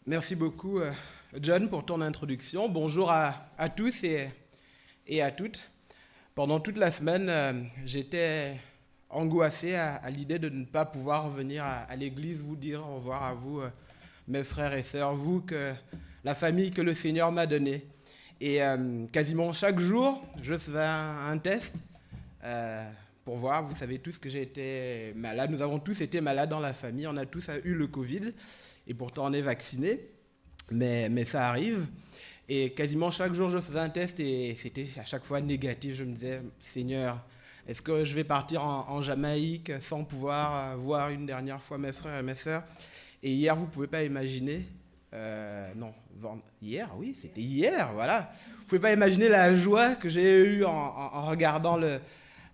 Merci beaucoup, John, pour ton introduction. Bonjour à tous et à toutes. Pendant toute la semaine, j'étais angoissé à l'idée de ne pas pouvoir venir à l'église vous dire au revoir à vous, mes frères et sœurs, vous, la famille que le Seigneur m'a donnée. Et quasiment chaque jour, je faisais un test euh, pour voir. Vous savez tous que j'ai été malade. Nous avons tous été malades dans la famille. On a tous eu le Covid. Et pourtant, on est vacciné. Mais ça arrive. Et quasiment chaque jour, je faisais un test et c'était à chaque fois négatif. Je me disais, Seigneur, est-ce que je vais partir en Jamaïque sans pouvoir voir une dernière fois mes frères et mes sœurs? Et hier, vous ne pouvez pas imaginer, non, hier, oui, c'était hier, voilà. Vous ne pouvez pas imaginer la joie que j'ai eue en regardant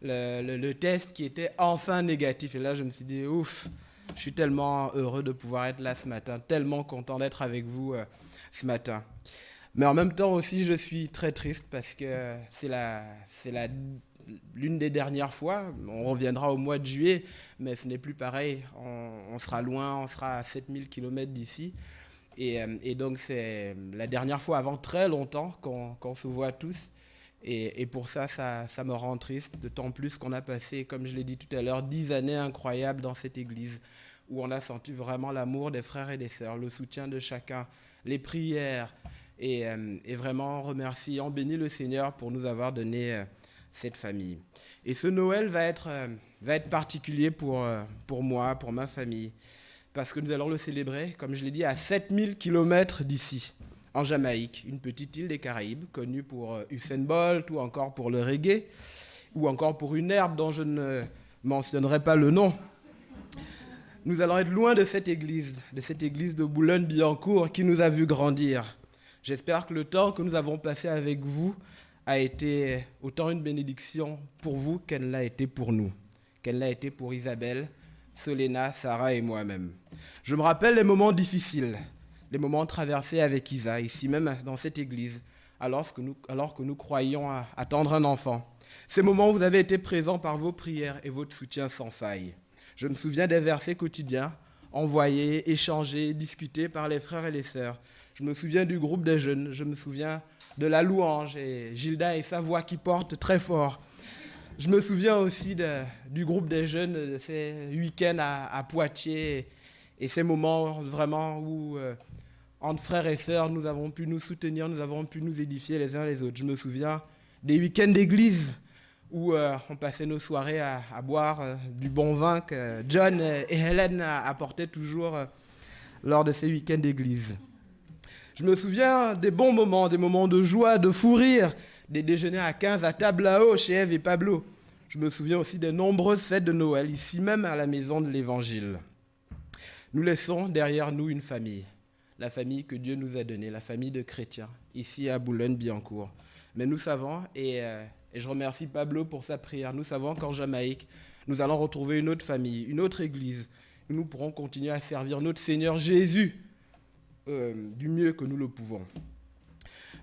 le test qui était enfin négatif. Et là, je me suis dit, ouf, je suis tellement heureux de pouvoir être là ce matin, tellement content d'être avec vous ce matin. Mais en même temps aussi, je suis très triste parce que l'une des dernières fois. On reviendra au mois de juillet, mais ce n'est plus pareil. On sera loin, on sera à 7 000 km d'ici. Et donc, c'est la dernière fois avant très longtemps qu'on se voit tous. Et pour ça, ça me rend triste, d'autant plus qu'on a passé, comme je l'ai dit tout à l'heure, 10 années incroyables dans cette église, où on a senti vraiment l'amour des frères et des sœurs, le soutien de chacun, les prières, et vraiment remerciant, béni le Seigneur pour nous avoir donné cette famille. Et ce Noël va être particulier pour moi, pour ma famille, parce que nous allons le célébrer, comme je l'ai dit, à 7 000 km d'ici, en Jamaïque, une petite île des Caraïbes, connue pour Usain Bolt, ou encore pour le reggae, ou encore pour une herbe dont je ne mentionnerai pas le nom. Nous allons être loin de cette église de Boulogne-Billancourt qui nous a vu grandir. J'espère que le temps que nous avons passé avec vous a été autant une bénédiction pour vous qu'elle l'a été pour nous, qu'elle l'a été pour Isabelle, Solena, Sarah et moi-même. Je me rappelle les moments difficiles, les moments traversés avec Isa, ici même dans cette église, alors que nous croyions attendre un enfant. Ces moments où vous avez été présents par vos prières et votre soutien sans faille. Je me souviens des versets quotidiens, envoyés, échangés, discutés par les frères et les sœurs. Je me souviens du groupe des jeunes, je me souviens de la louange et Gilda et sa voix qui porte très fort. Je me souviens aussi du groupe des jeunes, de ces week-ends à Poitiers et ces moments vraiment où, entre frères et sœurs, nous avons pu nous soutenir, nous avons pu nous édifier les uns les autres. Je me souviens des week-ends d'église où on passait nos soirées à boire du bon vin que John et Hélène apportaient toujours lors de ces week-ends d'église. Je me souviens des bons moments, des moments de joie, de fou rire, des déjeuners à 15 à table là-haut chez Ève et Pablo. Je me souviens aussi des nombreuses fêtes de Noël, ici même à la maison de l'Évangile. Nous laissons derrière nous une famille, la famille que Dieu nous a donnée, la famille de chrétiens, ici à Boulogne-Billancourt. Mais nous savons, et je remercie Pablo pour sa prière, nous savons qu'en Jamaïque, nous allons retrouver une autre famille, une autre église, où nous pourrons continuer à servir notre Seigneur Jésus du mieux que nous le pouvons.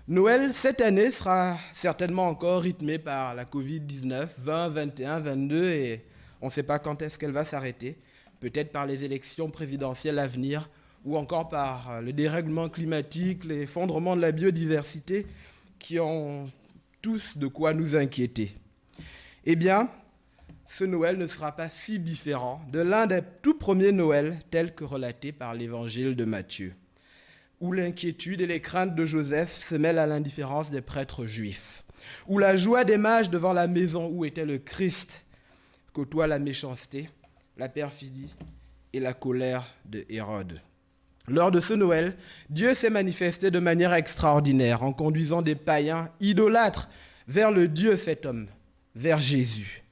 Noël, cette année, sera certainement encore rythmé par la Covid-19, 20, 21, 22, et on ne sait pas quand est-ce qu'elle va s'arrêter. Peut-être par les élections présidentielles à venir, ou encore par le dérèglement climatique, l'effondrement de la biodiversité, qui ont tous de quoi nous inquiéter. Eh bien, ce Noël ne sera pas si différent de l'un des tout premiers Noëls tels que relatés par l'évangile de Matthieu, où l'inquiétude et les craintes de Joseph se mêlent à l'indifférence des prêtres juifs, où la joie des mages devant la maison où était le Christ côtoie la méchanceté, la perfidie et la colère de Hérode. Lors de ce Noël, Dieu s'est manifesté de manière extraordinaire en conduisant des païens idolâtres vers le Dieu fait homme, vers Jésus.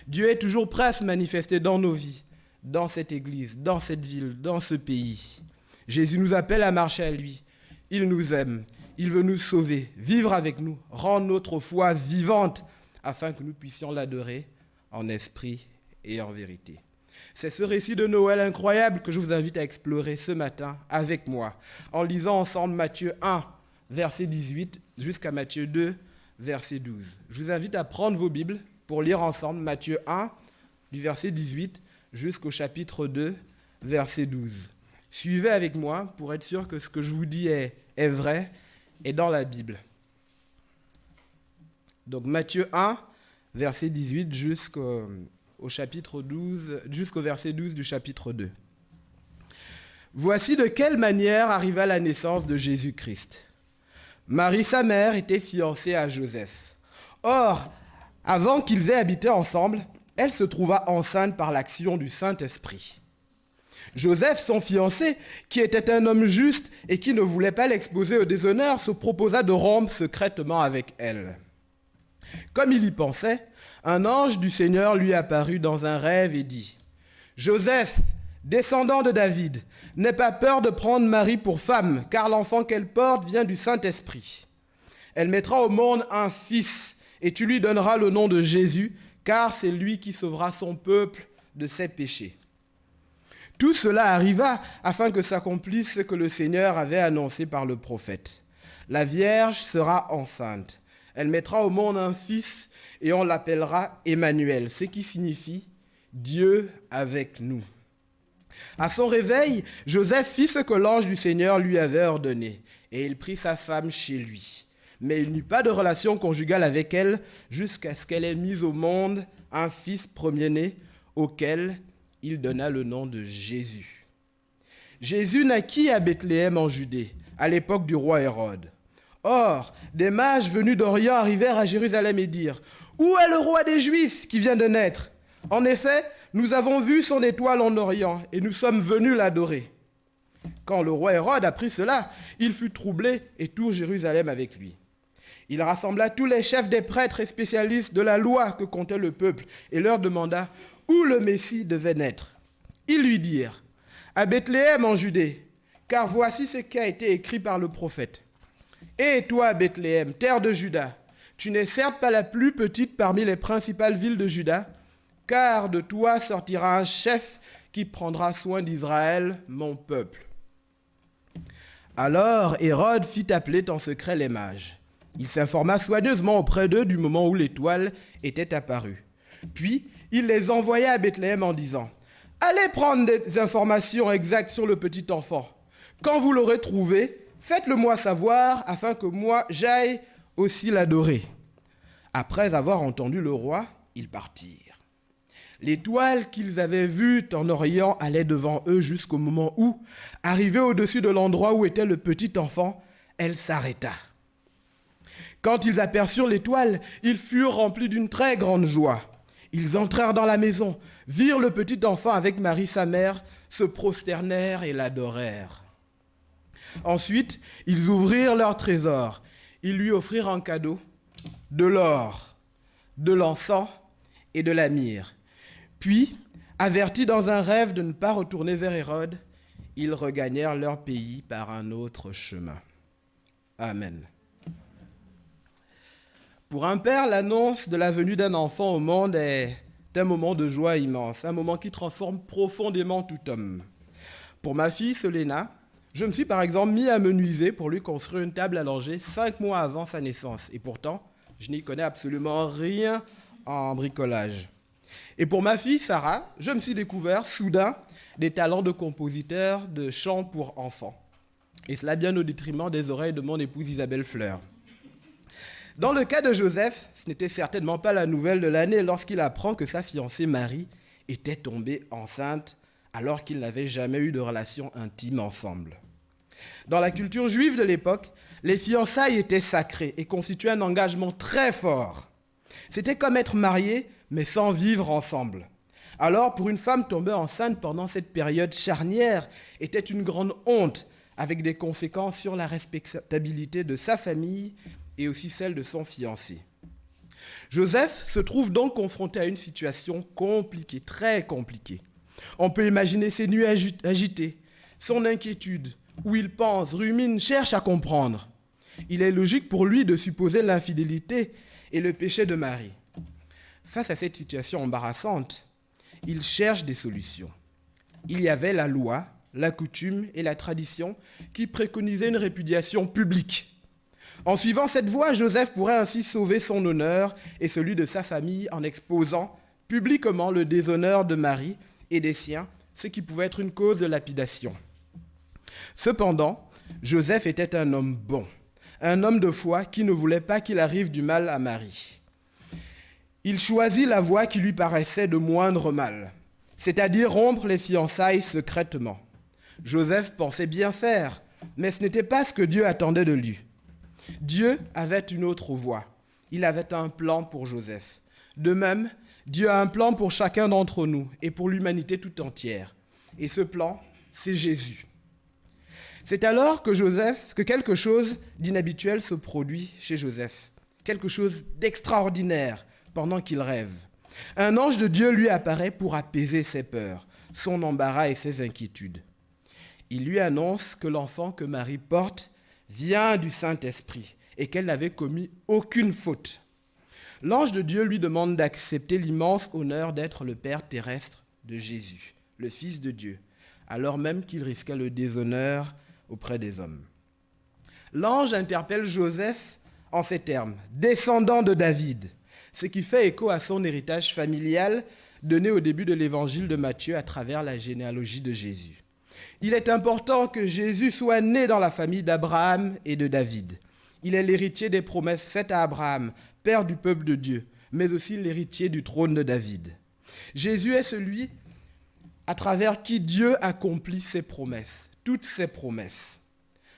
Dieu est toujours prêt à se manifester dans nos vies, dans cette église, dans cette ville, dans ce pays. Jésus nous appelle à marcher à lui. Il nous aime. Il veut nous sauver, vivre avec nous, rendre notre foi vivante afin que nous puissions l'adorer en esprit et en vérité. C'est ce récit de Noël incroyable que je vous invite à explorer ce matin avec moi, en lisant ensemble Matthieu 1, verset 18, jusqu'à Matthieu 2, verset 12. Je vous invite à prendre vos Bibles pour lire ensemble Matthieu 1, du verset 18 jusqu'au chapitre 2, verset 12. Suivez avec moi pour être sûr que ce que je vous dis est vrai et dans la Bible. Donc Matthieu 1, verset 18 jusqu'au chapitre 12, jusqu'au verset 12 du chapitre 2. Voici de quelle manière arriva la naissance de Jésus-Christ. Marie, sa mère, était fiancée à Joseph. Or, avant qu'ils aient habité ensemble, elle se trouva enceinte par l'action du Saint-Esprit. Joseph, son fiancé, qui était un homme juste et qui ne voulait pas l'exposer au déshonneur, se proposa de rompre secrètement avec elle. Comme il y pensait, un ange du Seigneur lui apparut dans un rêve et dit : « Joseph, descendant de David, n'aie pas peur de prendre Marie pour femme, car l'enfant qu'elle porte vient du Saint-Esprit. Elle mettra au monde un fils, et tu lui donneras le nom de Jésus, car c'est lui qui sauvera son peuple de ses péchés. » Tout cela arriva afin que s'accomplisse ce que le Seigneur avait annoncé par le prophète. La Vierge sera enceinte. Elle mettra au monde un fils et on l'appellera Emmanuel, ce qui signifie Dieu avec nous. À son réveil, Joseph fit ce que l'ange du Seigneur lui avait ordonné, et il prit sa femme chez lui. Mais il n'eut pas de relation conjugale avec elle jusqu'à ce qu'elle ait mis au monde un fils premier-né auquel il donna le nom de Jésus. Jésus naquit à Bethléem en Judée, à l'époque du roi Hérode. Or, des mages venus d'Orient arrivèrent à Jérusalem et dirent : « Où est le roi des Juifs qui vient de naître ? En effet, nous avons vu son étoile en Orient et nous sommes venus l'adorer. » Quand le roi Hérode apprit cela, il fut troublé et tout Jérusalem avec lui. Il rassembla tous les chefs des prêtres et spécialistes de la loi que comptait le peuple et leur demanda où le Messie devait naître. Ils lui dirent : « À Bethléem en Judée, car voici ce qui a été écrit par le prophète. Et toi, Bethléem, terre de Juda, tu n'es certes pas la plus petite parmi les principales villes de Juda, car de toi sortira un chef qui prendra soin d'Israël, mon peuple. » Alors Hérode fit appeler en secret les mages. Il s'informa soigneusement auprès d'eux du moment où l'étoile était apparue. Puis il les envoya à Bethléem en disant : « Allez prendre des informations exactes sur le petit enfant. Quand vous l'aurez trouvé, faites-le-moi savoir afin que moi j'aille aussi l'adorer. » Après avoir entendu le roi, ils partirent. L'étoile qu'ils avaient vue en Orient allait devant eux jusqu'au moment où, arrivée au-dessus de l'endroit où était le petit enfant, elle s'arrêta. Quand ils aperçurent l'étoile, ils furent remplis d'une très grande joie. Ils entrèrent dans la maison, virent le petit enfant avec Marie sa mère, se prosternèrent et l'adorèrent. Ensuite, ils ouvrirent leur trésor. Ils lui offrirent en cadeau de l'or, de l'encens et de la myrrhe. Puis, avertis dans un rêve de ne pas retourner vers Hérode, ils regagnèrent leur pays par un autre chemin. Amen. Pour un père, l'annonce de la venue d'un enfant au monde est un moment de joie immense, un moment qui transforme profondément tout homme. Pour ma fille, Solena, je me suis par exemple mis à menuiser pour lui construire une table à langer 5 mois avant sa naissance. Et pourtant, je n'y connais absolument rien en bricolage. Et pour ma fille, Sarah, je me suis découvert soudain des talents de compositeur de chants pour enfants. Et cela bien au détriment des oreilles de mon épouse Isabelle Fleur. Dans le cas de Joseph, ce n'était certainement pas la nouvelle de l'année lorsqu'il apprend que sa fiancée Marie était tombée enceinte alors qu'ils n'avaient jamais eu de relation intime ensemble. Dans la culture juive de l'époque, les fiançailles étaient sacrées et constituaient un engagement très fort. C'était comme être marié, mais sans vivre ensemble. Alors, pour une femme tombée enceinte pendant cette période charnière, était une grande honte, avec des conséquences sur la respectabilité de sa famille et aussi celle de son fiancé. Joseph se trouve donc confronté à une situation compliquée, très compliquée. On peut imaginer ses nuits agitées, son inquiétude, où il pense, rumine, cherche à comprendre. Il est logique pour lui de supposer l'infidélité et le péché de Marie. Face à cette situation embarrassante, il cherche des solutions. Il y avait la loi, la coutume et la tradition qui préconisaient une répudiation publique. En suivant cette voie, Joseph pourrait ainsi sauver son honneur et celui de sa famille en exposant publiquement le déshonneur de Marie et des siens, ce qui pouvait être une cause de lapidation. Cependant, Joseph était un homme bon, un homme de foi qui ne voulait pas qu'il arrive du mal à Marie. Il choisit la voie qui lui paraissait de moindre mal, c'est-à-dire rompre les fiançailles secrètement. Joseph pensait bien faire, mais ce n'était pas ce que Dieu attendait de lui. Dieu avait une autre voie. Il avait un plan pour Joseph. De même, Dieu a un plan pour chacun d'entre nous et pour l'humanité tout entière. Et ce plan, c'est Jésus. C'est alors que quelque chose d'inhabituel se produit chez Joseph, quelque chose d'extraordinaire pendant qu'il rêve. Un ange de Dieu lui apparaît pour apaiser ses peurs, son embarras et ses inquiétudes. Il lui annonce que l'enfant que Marie porte vient du Saint-Esprit et qu'elle n'avait commis aucune faute. L'ange de Dieu lui demande d'accepter l'immense honneur d'être le père terrestre de Jésus, le Fils de Dieu, alors même qu'il risquait le déshonneur auprès des hommes. L'ange interpelle Joseph en ces termes, « descendant de David », ce qui fait écho à son héritage familial donné au début de l'évangile de Matthieu à travers la généalogie de Jésus. Il est important que Jésus soit né dans la famille d'Abraham et de David. Il est l'héritier des promesses faites à Abraham, père du peuple de Dieu, mais aussi l'héritier du trône de David. Jésus est celui à travers qui Dieu accomplit ses promesses, toutes ses promesses.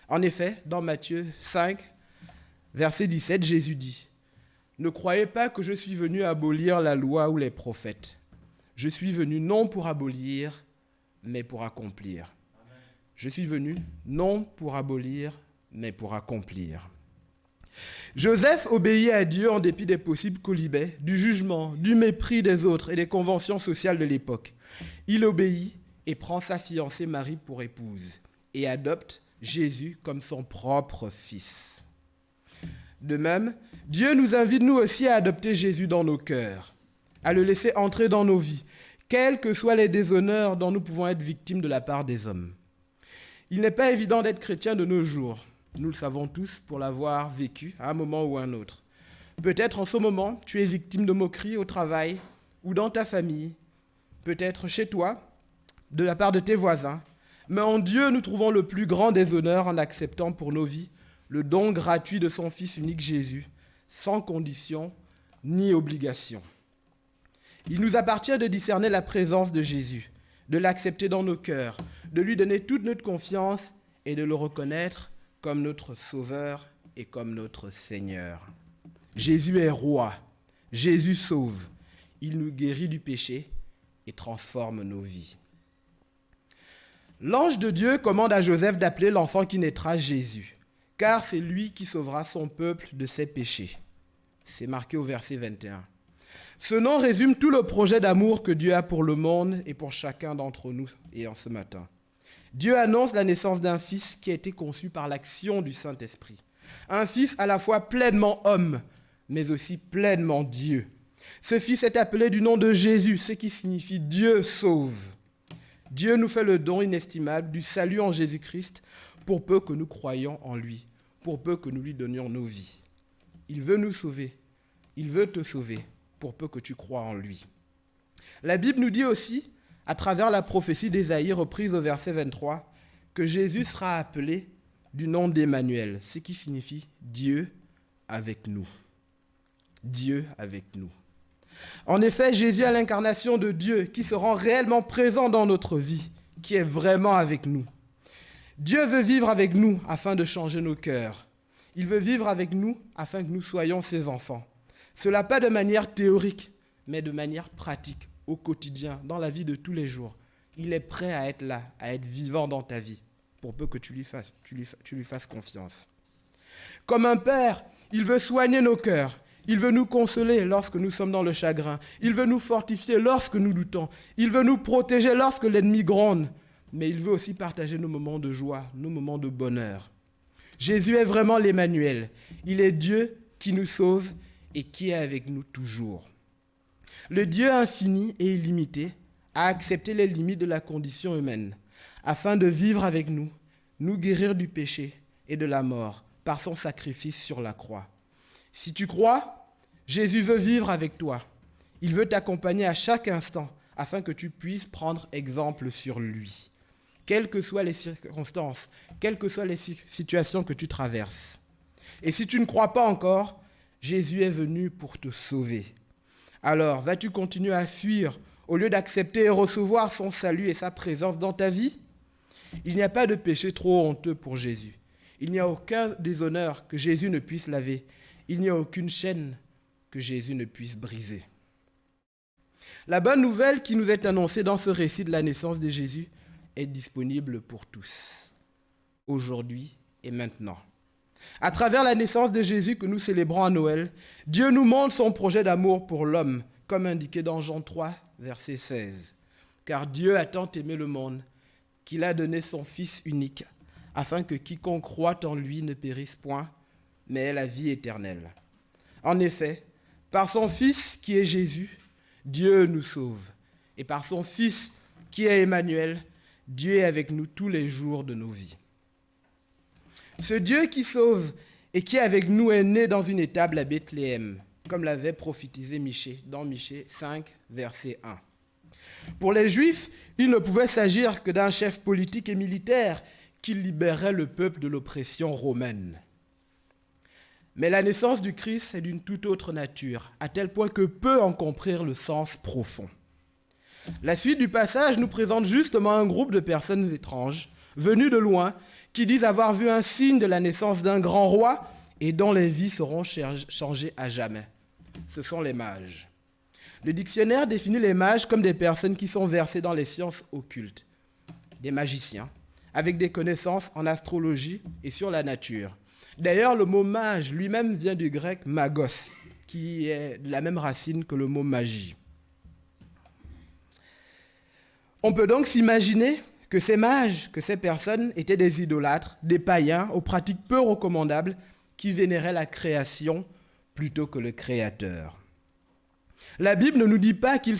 En effet, dans Matthieu 5, verset 17, Jésus dit « Ne croyez pas que je suis venu abolir la loi ou les prophètes. Je suis venu non pour abolir, mais pour accomplir. » Je suis venu non pour abolir, mais pour accomplir. Joseph obéit à Dieu en dépit des possibles quolibets, du jugement, du mépris des autres et des conventions sociales de l'époque. Il obéit et prend sa fiancée Marie pour épouse et adopte Jésus comme son propre fils. De même, Dieu nous invite nous aussi à adopter Jésus dans nos cœurs, à le laisser entrer dans nos vies, quels que soient les déshonneurs dont nous pouvons être victimes de la part des hommes. Il n'est pas évident d'être chrétien de nos jours. Nous le savons tous pour l'avoir vécu à un moment ou à un autre. Peut-être en ce moment, tu es victime de moqueries au travail ou dans ta famille, peut-être chez toi, de la part de tes voisins. Mais en Dieu, nous trouvons le plus grand des honneurs en acceptant pour nos vies le don gratuit de son Fils unique Jésus, sans condition ni obligation. Il nous appartient de discerner la présence de Jésus, de l'accepter dans nos cœurs, de lui donner toute notre confiance et de le reconnaître comme notre Sauveur et comme notre Seigneur. Jésus est roi, Jésus sauve, il nous guérit du péché et transforme nos vies. L'ange de Dieu commande à Joseph d'appeler l'enfant qui naîtra Jésus, car c'est lui qui sauvera son peuple de ses péchés. C'est marqué au verset 21. Ce nom résume tout le projet d'amour que Dieu a pour le monde et pour chacun d'entre nous et en ce matin. Dieu annonce la naissance d'un fils qui a été conçu par l'action du Saint-Esprit. Un fils à la fois pleinement homme, mais aussi pleinement Dieu. Ce fils est appelé du nom de Jésus, ce qui signifie Dieu sauve. Dieu nous fait le don inestimable du salut en Jésus-Christ pour peu que nous croyions en lui, pour peu que nous lui donnions nos vies. Il veut nous sauver, il veut te sauver, pour peu que tu crois en lui. La Bible nous dit aussi, à travers la prophétie d'Ésaïe reprise au verset 23, que Jésus sera appelé du nom d'Emmanuel, ce qui signifie Dieu avec nous. Dieu avec nous. En effet, Jésus est l'incarnation de Dieu qui se rend réellement présent dans notre vie, qui est vraiment avec nous. Dieu veut vivre avec nous afin de changer nos cœurs. Il veut vivre avec nous afin que nous soyons ses enfants. Cela pas de manière théorique, mais de manière pratique, au quotidien, dans la vie de tous les jours. Il est prêt à être là, à être vivant dans ta vie, pour peu que tu lui fasses confiance. Comme un père, il veut soigner nos cœurs. Il veut nous consoler lorsque nous sommes dans le chagrin. Il veut nous fortifier lorsque nous doutons. Il veut nous protéger lorsque l'ennemi gronde. Mais il veut aussi partager nos moments de joie, nos moments de bonheur. Jésus est vraiment l'Emmanuel. Il est Dieu qui nous sauve et qui est avec nous toujours. Le Dieu infini et illimité a accepté les limites de la condition humaine afin de vivre avec nous, nous guérir du péché et de la mort par son sacrifice sur la croix. Si tu crois, Jésus veut vivre avec toi. Il veut t'accompagner à chaque instant afin que tu puisses prendre exemple sur lui. quelles que soient les circonstances, quelles que soient les situations que tu traverses. Et si tu ne crois pas encore, Jésus est venu pour te sauver. Alors, vas-tu continuer à fuir au lieu d'accepter et recevoir son salut et sa présence dans ta vie? Il n'y a pas de péché trop honteux pour Jésus. Il n'y a aucun déshonneur que Jésus ne puisse laver. Il n'y a aucune chaîne que Jésus ne puisse briser. La bonne nouvelle qui nous est annoncée dans ce récit de la naissance de Jésus est disponible pour tous, aujourd'hui et maintenant. À travers la naissance de Jésus que nous célébrons à Noël, Dieu nous montre son projet d'amour pour l'homme, comme indiqué dans Jean 3, verset 16. Car Dieu a tant aimé le monde qu'il a donné son Fils unique, afin que quiconque croit en lui ne périsse point, mais ait la vie éternelle. En effet, par son Fils qui est Jésus, Dieu nous sauve. Et par son Fils qui est Emmanuel, Dieu est avec nous tous les jours de nos vies. Ce Dieu qui sauve et qui est avec nous est né dans une étable à Bethléem, comme l'avait prophétisé Michée, dans Michée 5, verset 1. Pour les Juifs, il ne pouvait s'agir que d'un chef politique et militaire qui libérait le peuple de l'oppression romaine. Mais la naissance du Christ est d'une toute autre nature, à tel point que peu en comprirent le sens profond. La suite du passage nous présente justement un groupe de personnes étranges, venues de loin, qui disent avoir vu un signe de la naissance d'un grand roi et dont les vies seront changées à jamais. Ce sont les mages. Le dictionnaire définit les mages comme des personnes qui sont versées dans les sciences occultes, des magiciens, avec des connaissances en astrologie et sur la nature. D'ailleurs, le mot mage lui-même vient du grec magos, qui est de la même racine que le mot magie. On peut donc s'imaginer que ces mages, que ces personnes étaient des idolâtres, des païens aux pratiques peu recommandables qui vénéraient la création plutôt que le Créateur. La Bible ne nous dit pas qui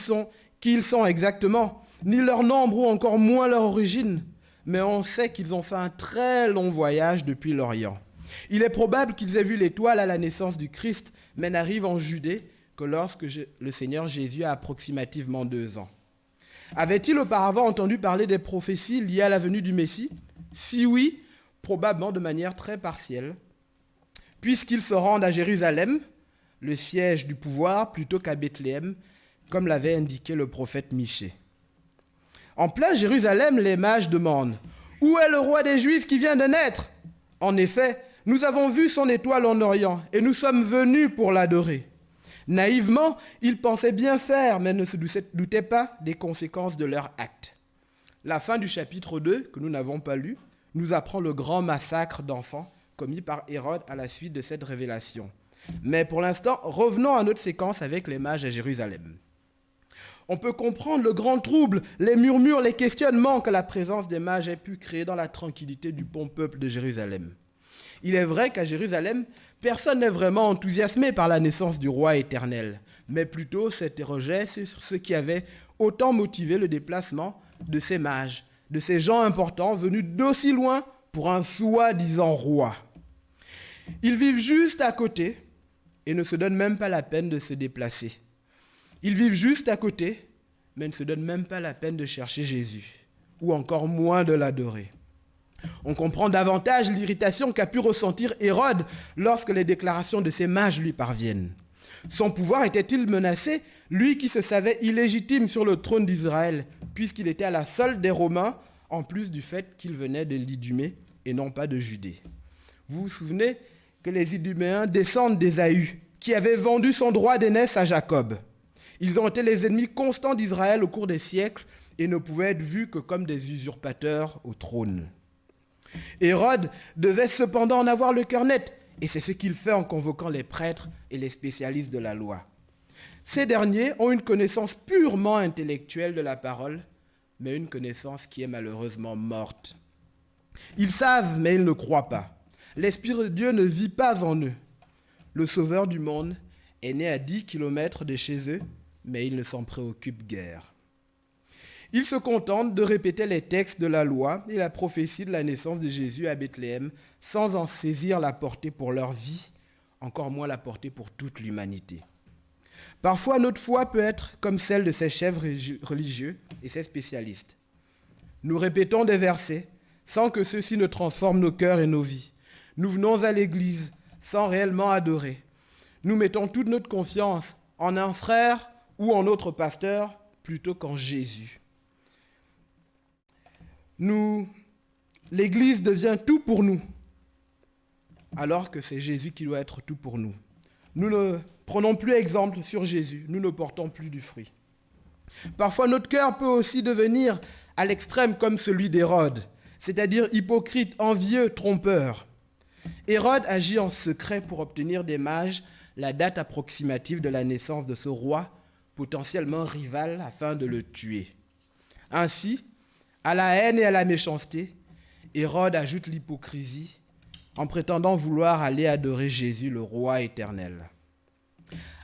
ils sont exactement, ni leur nombre ou encore moins leur origine, mais on sait qu'ils ont fait un très long voyage depuis l'Orient. Il est probable qu'ils aient vu l'étoile à la naissance du Christ, mais n'arrivent en Judée que lorsque le Seigneur Jésus a approximativement 2 ans. Avait-il auparavant entendu parler des prophéties liées à la venue du Messie? Si oui, probablement de manière très partielle, puisqu'ils se rendent à Jérusalem, le siège du pouvoir, plutôt qu'à Bethléem, comme l'avait indiqué le prophète Michée. En plein Jérusalem, les mages demandent « Où est le roi des Juifs qui vient de naître ?» En effet, nous avons vu son étoile en Orient et nous sommes venus pour l'adorer. Naïvement, ils pensaient bien faire, mais ne se doutaient pas des conséquences de leur acte. La fin du chapitre 2, que nous n'avons pas lu, nous apprend le grand massacre d'enfants commis par Hérode à la suite de cette révélation. Mais pour l'instant, revenons à notre séquence avec les mages à Jérusalem. On peut comprendre le grand trouble, les murmures, les questionnements que la présence des mages ait pu créer dans la tranquillité du bon peuple de Jérusalem. Il est vrai qu'à Jérusalem, personne n'est vraiment enthousiasmé par la naissance du roi éternel, mais plutôt s'interrogeait sur ce qui avait autant motivé le déplacement de ces mages, de ces gens importants venus d'aussi loin pour un soi-disant roi. Ils vivent juste à côté et ne se donnent même pas la peine de se déplacer. Ils vivent juste à côté, mais ne se donnent même pas la peine de chercher Jésus, ou encore moins de l'adorer. On comprend davantage l'irritation qu'a pu ressentir Hérode lorsque les déclarations de ces mages lui parviennent. Son pouvoir était-il menacé, lui qui se savait illégitime sur le trône d'Israël, puisqu'il était à la solde des Romains, en plus du fait qu'il venait de l'Idumée et non pas de Judée. Vous vous souvenez que les Iduméens descendent d'Ésaü, qui avait vendu son droit d'aînesse à Jacob. Ils ont été les ennemis constants d'Israël au cours des siècles et ne pouvaient être vus que comme des usurpateurs au trône. Hérode devait cependant en avoir le cœur net, et c'est ce qu'il fait en convoquant les prêtres et les spécialistes de la loi. Ces derniers ont une connaissance purement intellectuelle de la parole, mais une connaissance qui est malheureusement morte. Ils savent, mais ils ne croient pas. L'Esprit de Dieu ne vit pas en eux. Le Sauveur du monde est né à 10 kilomètres de chez eux, mais ils ne s'en préoccupent guère. Ils se contentent de répéter les textes de la loi et la prophétie de la naissance de Jésus à Bethléem sans en saisir la portée pour leur vie, encore moins la portée pour toute l'humanité. Parfois, notre foi peut être comme celle de ces chefs religieux et ces spécialistes. Nous répétons des versets sans que ceux-ci ne transforment nos cœurs et nos vies. Nous venons à l'église sans réellement adorer. Nous mettons toute notre confiance en un frère ou en notre pasteur plutôt qu'en Jésus. L'église devient tout pour nous, alors que c'est Jésus qui doit être tout pour nous. Nous ne prenons plus exemple sur Jésus, nous ne portons plus du fruit. Parfois, notre cœur peut aussi devenir à l'extrême comme celui d'Hérode, c'est-à-dire hypocrite, envieux, trompeur. Hérode agit en secret pour obtenir des mages la date approximative de la naissance de ce roi, potentiellement rival, afin de le tuer. Ainsi, à la haine et à la méchanceté, Hérode ajoute l'hypocrisie en prétendant vouloir aller adorer Jésus, le roi éternel.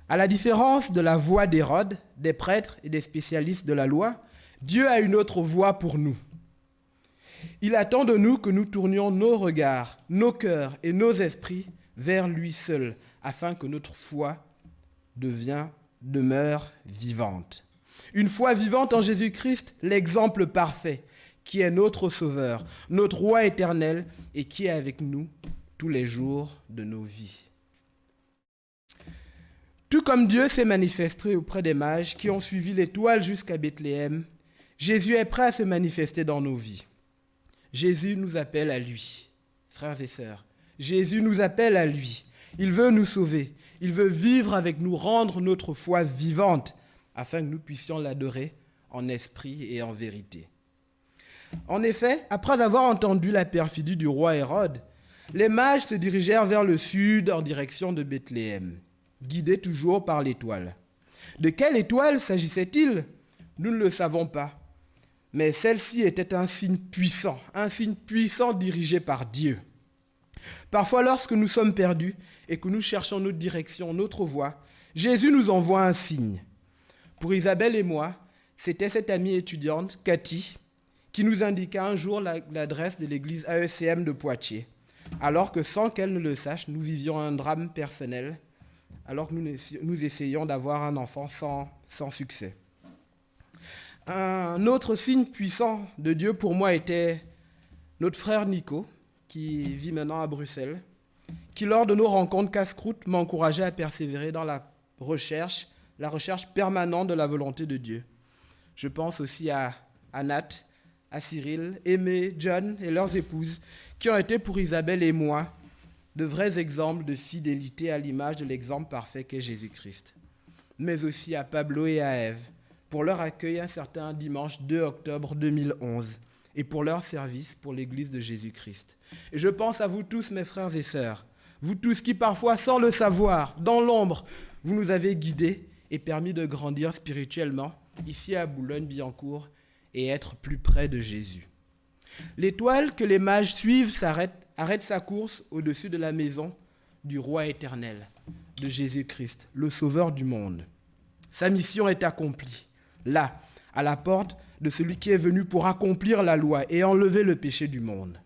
À la différence de la voie d'Hérode, des prêtres et des spécialistes de la loi, Dieu a une autre voie pour nous. Il attend de nous que nous tournions nos regards, nos cœurs et nos esprits vers lui seul, afin que notre foi demeure vivante. Une foi vivante en Jésus-Christ, l'exemple parfait, qui est notre Sauveur, notre Roi éternel et qui est avec nous tous les jours de nos vies. Tout comme Dieu s'est manifesté auprès des mages qui ont suivi l'étoile jusqu'à Bethléem, Jésus est prêt à se manifester dans nos vies. Jésus nous appelle à lui, frères et sœurs. Jésus nous appelle à lui. Il veut nous sauver. Il veut vivre avec nous, rendre notre foi vivante, afin que nous puissions l'adorer en esprit et en vérité. En effet, après avoir entendu la perfidie du roi Hérode, les mages se dirigèrent vers le sud en direction de Bethléem, guidés toujours par l'étoile. De quelle étoile s'agissait-il ? Nous ne le savons pas. Mais celle-ci était un signe puissant dirigé par Dieu. Parfois, lorsque nous sommes perdus et que nous cherchons notre direction, notre voie, Jésus nous envoie un signe. Pour Isabelle et moi, c'était cette amie étudiante, Cathy, qui nous indiqua un jour l'adresse de l'église AECM de Poitiers, alors que sans qu'elle ne le sache, nous vivions un drame personnel, alors que nous essayions d'avoir un enfant sans succès. Un autre signe puissant de Dieu pour moi était notre frère Nico, qui vit maintenant à Bruxelles, qui lors de nos rencontres casse-croûte m'encourageait à persévérer dans la recherche permanente de la volonté de Dieu. Je pense aussi à Nat, à Cyril, Aimé, John et leurs épouses, qui ont été pour Isabelle et moi de vrais exemples de fidélité à l'image de l'exemple parfait qu'est Jésus-Christ. Mais aussi à Pablo et à Ève, pour leur accueil un certain dimanche 2 octobre 2011 et pour leur service pour l'Église de Jésus-Christ. Et je pense à vous tous, mes frères et sœurs, vous tous qui parfois, sans le savoir, dans l'ombre, vous nous avez guidés et permis de grandir spirituellement ici à Boulogne-Billancourt et être plus près de Jésus. L'étoile que les mages suivent arrête sa course au-dessus de la maison du Roi éternel, de Jésus-Christ, le Sauveur du monde. Sa mission est accomplie, là, à la porte de celui qui est venu pour accomplir la loi et enlever le péché du monde.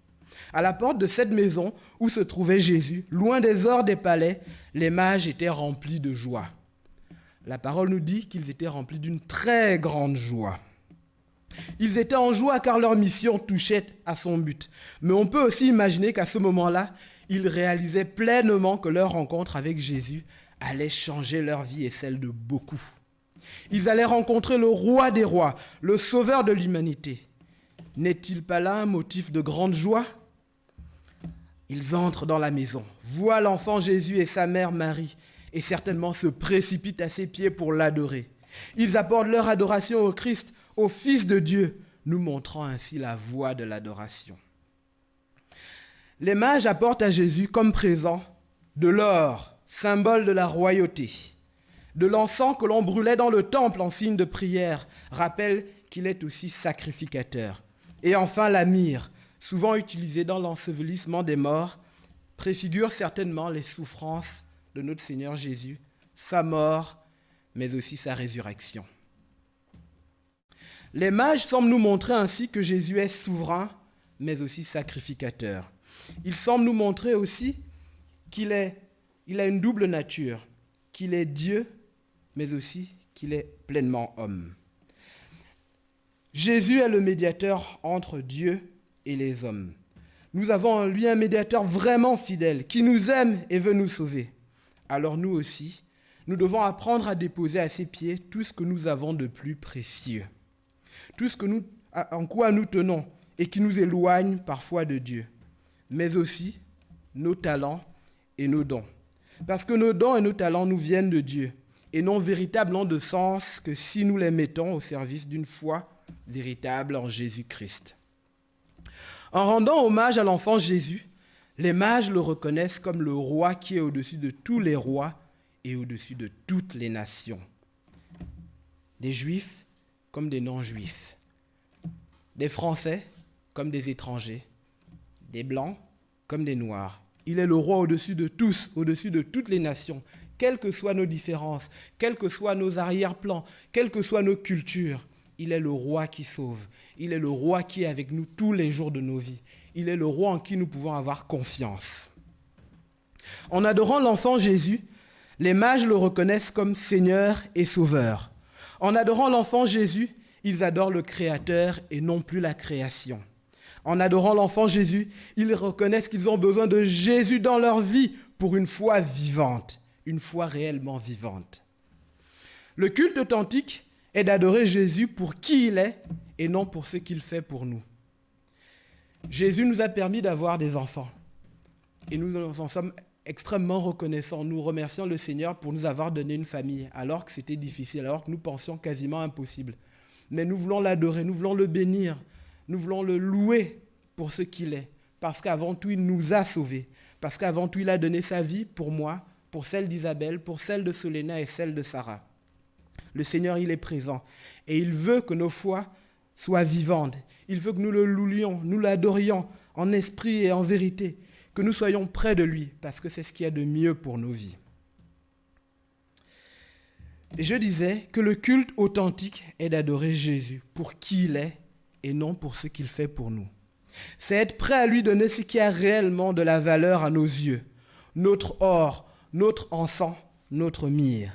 À la porte de cette maison où se trouvait Jésus, loin des ors des palais, les mages étaient remplis de joie. La parole nous dit qu'ils étaient remplis d'une très grande joie. Ils étaient en joie car leur mission touchait à son but. Mais on peut aussi imaginer qu'à ce moment-là, ils réalisaient pleinement que leur rencontre avec Jésus allait changer leur vie et celle de beaucoup. Ils allaient rencontrer le roi des rois, le sauveur de l'humanité. N'est-il pas là un motif de grande joie ? Ils entrent dans la maison, voient l'enfant Jésus et sa mère Marie, et certainement se précipitent à ses pieds pour l'adorer. Ils apportent leur adoration au Christ, au Fils de Dieu, nous montrant ainsi la voie de l'adoration. Les mages apportent à Jésus comme présent de l'or, symbole de la royauté, de l'encens que l'on brûlait dans le temple en signe de prière, rappelle qu'il est aussi sacrificateur. Et enfin la myrrhe, souvent utilisée dans l'ensevelissement des morts, préfigure certainement les souffrances de notre Seigneur Jésus, sa mort, mais aussi sa résurrection. Les mages semblent nous montrer ainsi que Jésus est souverain, mais aussi sacrificateur. Il semble nous montrer aussi qu'il a une double nature, qu'il est Dieu, mais aussi qu'il est pleinement homme. Jésus est le médiateur entre Dieu et les hommes. Nous avons en lui un médiateur vraiment fidèle, qui nous aime et veut nous sauver. Alors nous aussi, nous devons apprendre à déposer à ses pieds tout ce que nous avons de plus précieux, tout ce en quoi nous tenons et qui nous éloigne parfois de Dieu, mais aussi nos talents et nos dons. Parce que nos dons et nos talents nous viennent de Dieu et n'ont véritablement de sens que si nous les mettons au service d'une foi véritable en Jésus-Christ. En rendant hommage à l'enfant Jésus, les mages le reconnaissent comme le roi qui est au-dessus de tous les rois et au-dessus de toutes les nations. Des Juifs comme des non-Juifs, des Français comme des étrangers, des Blancs comme des Noirs. Il est le roi au-dessus de tous, au-dessus de toutes les nations, quelles que soient nos différences, quels que soient nos arrière-plans, quelles que soient nos cultures. Il est le roi qui sauve. Il est le roi qui est avec nous tous les jours de nos vies. Il est le roi en qui nous pouvons avoir confiance. En adorant l'enfant Jésus, les mages le reconnaissent comme Seigneur et Sauveur. En adorant l'enfant Jésus, ils adorent le Créateur et non plus la création. En adorant l'enfant Jésus, ils reconnaissent qu'ils ont besoin de Jésus dans leur vie pour une foi vivante, une foi réellement vivante. Le culte authentique est d'adorer Jésus pour qui il est et non pour ce qu'il fait pour nous. Jésus nous a permis d'avoir des enfants et nous en sommes extrêmement reconnaissants. Nous remercions le Seigneur pour nous avoir donné une famille alors que c'était difficile, alors que nous pensions quasiment impossible. Mais nous voulons l'adorer, nous voulons le bénir, nous voulons le louer pour ce qu'il est, parce qu'avant tout, il nous a sauvés, parce qu'avant tout, il a donné sa vie pour moi, pour celle d'Isabelle, pour celle de Solena et celle de Sarah. Le Seigneur, il est présent et il veut que nos foi soient vivantes. Il veut que nous le louions, nous l'adorions en esprit et en vérité, que nous soyons près de lui, parce que c'est ce qu'il y a de mieux pour nos vies. Et je disais que le culte authentique est d'adorer Jésus pour qui il est et non pour ce qu'il fait pour nous. C'est être prêt à lui donner ce qui a réellement de la valeur à nos yeux, notre or, notre encens, notre myrrhe.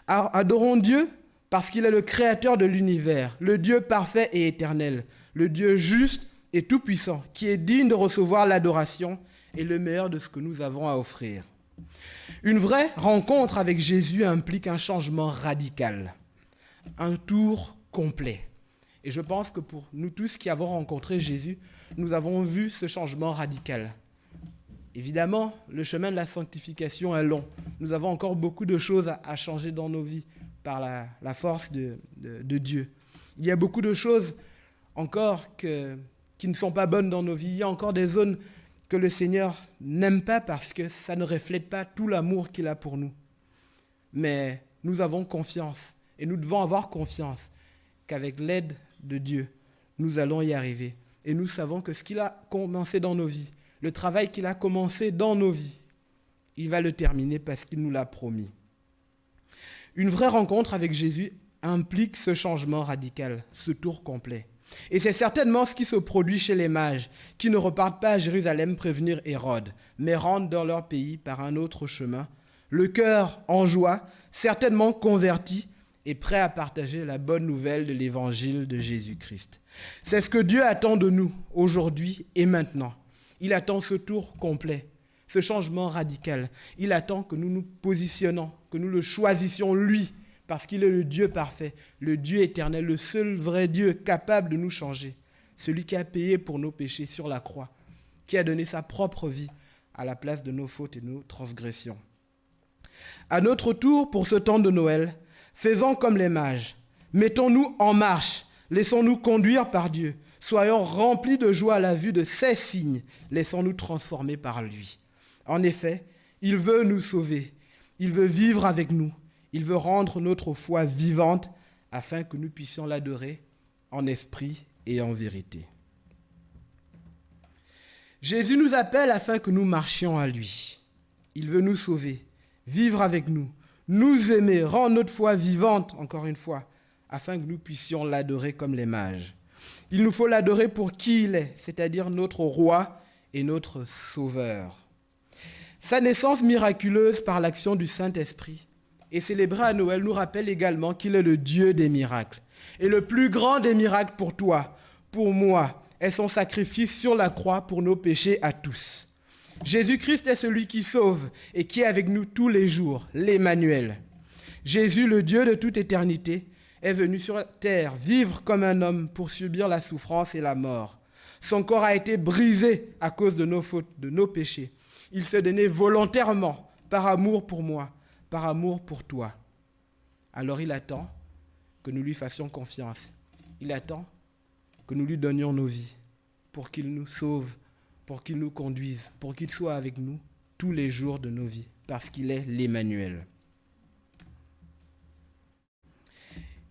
Adorons Dieu parce qu'il est le créateur de l'univers, le Dieu parfait et éternel, le Dieu juste et tout-puissant, qui est digne de recevoir l'adoration et le meilleur de ce que nous avons à offrir. Une vraie rencontre avec Jésus implique un changement radical, un tour complet. Et je pense que pour nous tous qui avons rencontré Jésus, nous avons vu ce changement radical. Évidemment, le chemin de la sanctification est long. Nous avons encore beaucoup de choses à changer dans nos vies par la force de Dieu. Il y a beaucoup de choses encore qui ne sont pas bonnes dans nos vies. Il y a encore des zones que le Seigneur n'aime pas parce que ça ne reflète pas tout l'amour qu'il a pour nous. Mais nous avons confiance et nous devons avoir confiance qu'avec l'aide de Dieu, nous allons y arriver. Et nous savons que ce qu'il a commencé dans nos vies, le travail qu'il a commencé dans nos vies, il va le terminer parce qu'il nous l'a promis. Une vraie rencontre avec Jésus implique ce changement radical, ce tour complet. Et c'est certainement ce qui se produit chez les mages, qui ne repartent pas à Jérusalem prévenir Hérode, mais rentrent dans leur pays par un autre chemin, le cœur en joie, certainement converti et prêt à partager la bonne nouvelle de l'évangile de Jésus-Christ. C'est ce que Dieu attend de nous aujourd'hui et maintenant. Il attend ce tour complet, ce changement radical. Il attend que nous nous positionnons, que nous le choisissions lui, parce qu'il est le Dieu parfait, le Dieu éternel, le seul vrai Dieu capable de nous changer, celui qui a payé pour nos péchés sur la croix, qui a donné sa propre vie à la place de nos fautes et de nos transgressions. À notre tour, pour ce temps de Noël, faisons comme les mages, mettons-nous en marche, laissons-nous conduire par Dieu, soyons remplis de joie à la vue de ces signes, laissons-nous transformer par lui. En effet, il veut nous sauver, il veut vivre avec nous, il veut rendre notre foi vivante afin que nous puissions l'adorer en esprit et en vérité. Jésus nous appelle afin que nous marchions à lui. Il veut nous sauver, vivre avec nous, nous aimer, rendre notre foi vivante, encore une fois, afin que nous puissions l'adorer comme les mages. Il nous faut l'adorer pour qui il est, c'est-à-dire notre roi et notre sauveur. Sa naissance miraculeuse par l'action du Saint-Esprit et célébrer à Noël nous rappelle également qu'il est le Dieu des miracles. Et le plus grand des miracles pour toi, pour moi, est son sacrifice sur la croix pour nos péchés à tous. Jésus-Christ est celui qui sauve et qui est avec nous tous les jours, l'Emmanuel. Jésus, le Dieu de toute éternité, est venu sur la terre vivre comme un homme pour subir la souffrance et la mort. Son corps a été brisé à cause de nos fautes, de nos péchés. Il se donnait volontairement, par amour pour moi, par amour pour toi. Alors il attend que nous lui fassions confiance. Il attend que nous lui donnions nos vies pour qu'il nous sauve, pour qu'il nous conduise, pour qu'il soit avec nous tous les jours de nos vies, parce qu'il est l'Emmanuel.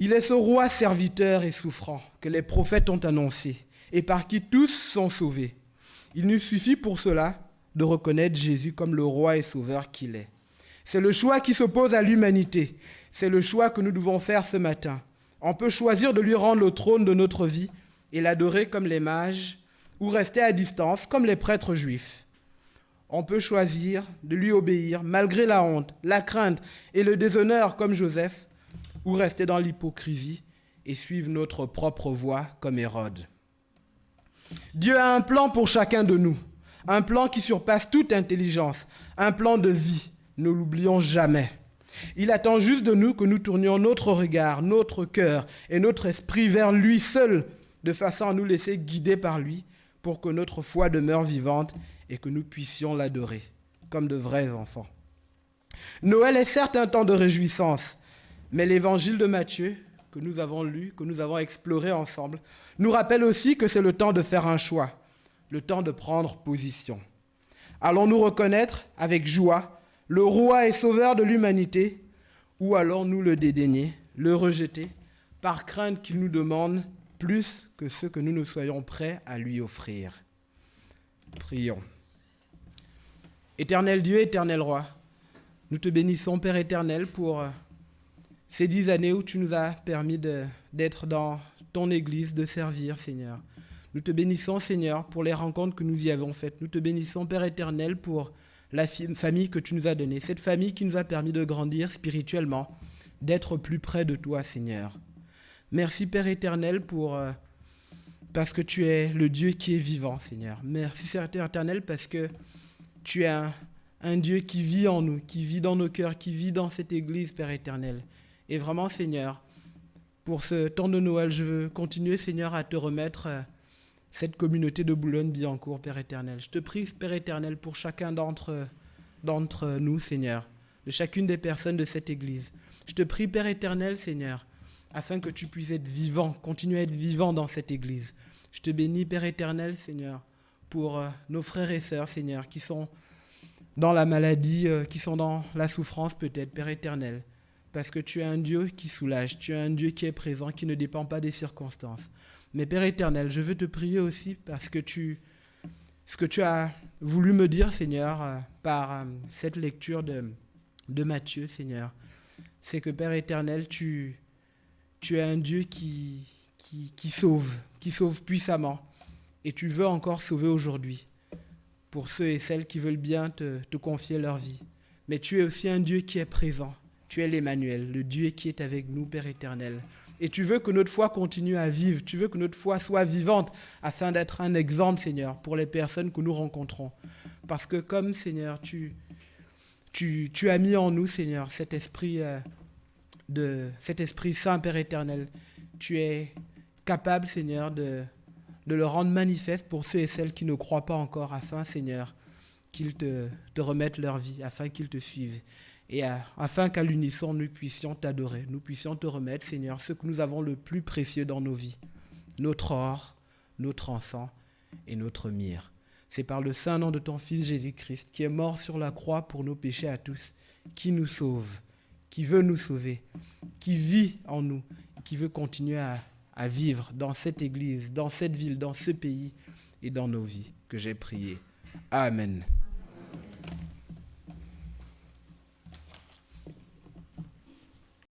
Il est ce roi serviteur et souffrant que les prophètes ont annoncé et par qui tous sont sauvés. Il nous suffit pour cela de reconnaître Jésus comme le roi et sauveur qu'il est. C'est le choix qui s'oppose à l'humanité. C'est le choix que nous devons faire ce matin. On peut choisir de lui rendre le trône de notre vie et l'adorer comme les mages ou rester à distance comme les prêtres juifs. On peut choisir de lui obéir malgré la honte, la crainte et le déshonneur comme Joseph, ou rester dans l'hypocrisie et suivre notre propre voie comme Hérode. Dieu a un plan pour chacun de nous, un plan qui surpasse toute intelligence, un plan de vie, ne l'oublions jamais. Il attend juste de nous que nous tournions notre regard, notre cœur et notre esprit vers lui seul, de façon à nous laisser guider par lui, pour que notre foi demeure vivante et que nous puissions l'adorer, comme de vrais enfants. Noël est certes un temps de réjouissance, mais l'évangile de Matthieu, que nous avons lu, que nous avons exploré ensemble, nous rappelle aussi que c'est le temps de faire un choix, le temps de prendre position. Allons-nous reconnaître avec joie le roi et sauveur de l'humanité, ou allons-nous le dédaigner, le rejeter, par crainte qu'il nous demande plus que ce que nous ne soyons prêts à lui offrir? Prions. Éternel Dieu, éternel roi, nous te bénissons, Père éternel, pour ces 10 années où tu nous as permis d'être dans ton Église, de servir, Seigneur. Nous te bénissons, Seigneur, pour les rencontres que nous y avons faites. Nous te bénissons, Père éternel, pour la famille que tu nous as donnée. Cette famille qui nous a permis de grandir spirituellement, d'être plus près de toi, Seigneur. Merci, Père éternel, parce que tu es le Dieu qui est vivant, Seigneur. Merci, Père éternel, parce que tu es un Dieu qui vit en nous, qui vit dans nos cœurs, qui vit dans cette Église, Père éternel. Et vraiment, Seigneur, pour ce temps de Noël, je veux continuer, Seigneur, à te remettre cette communauté de Boulogne-Billancourt, Père éternel. Je te prie, Père éternel, pour chacun d'entre nous, Seigneur, de chacune des personnes de cette Église. Je te prie, Père éternel, Seigneur, afin que tu puisses être vivant, continuer à être vivant dans cette Église. Je te bénis, Père éternel, Seigneur, pour nos frères et sœurs, Seigneur, qui sont dans la maladie, qui sont dans la souffrance peut-être, Père éternel. Parce que tu es un Dieu qui soulage, tu es un Dieu qui est présent, qui ne dépend pas des circonstances. Mais Père éternel, je veux te prier aussi parce que ce que tu as voulu me dire, Seigneur, par cette lecture de Matthieu, Seigneur, c'est que Père éternel, tu es un Dieu qui sauve puissamment. Et tu veux encore sauver aujourd'hui pour ceux et celles qui veulent bien te confier leur vie. Mais tu es aussi un Dieu qui est présent. Tu es l'Emmanuel, le Dieu qui est avec nous, Père éternel. Et tu veux que notre foi continue à vivre. Tu veux que notre foi soit vivante afin d'être un exemple, Seigneur, pour les personnes que nous rencontrons. Parce que comme, Seigneur, tu as mis en nous, Seigneur, cet esprit saint, Père éternel. Tu es capable, Seigneur, de le rendre manifeste pour ceux et celles qui ne croient pas encore, afin, Seigneur, qu'ils te remettent leur vie, afin qu'ils te suivent. Et afin qu'à l'unisson, nous puissions t'adorer, nous puissions te remettre, Seigneur, ce que nous avons le plus précieux dans nos vies, notre or, notre encens et notre myrrhe. C'est par le saint nom de ton Fils Jésus-Christ, qui est mort sur la croix pour nos péchés à tous, qui nous sauve, qui veut nous sauver, qui vit en nous, qui veut continuer à vivre dans cette Église, dans cette ville, dans ce pays et dans nos vies, que j'ai prié. Amen.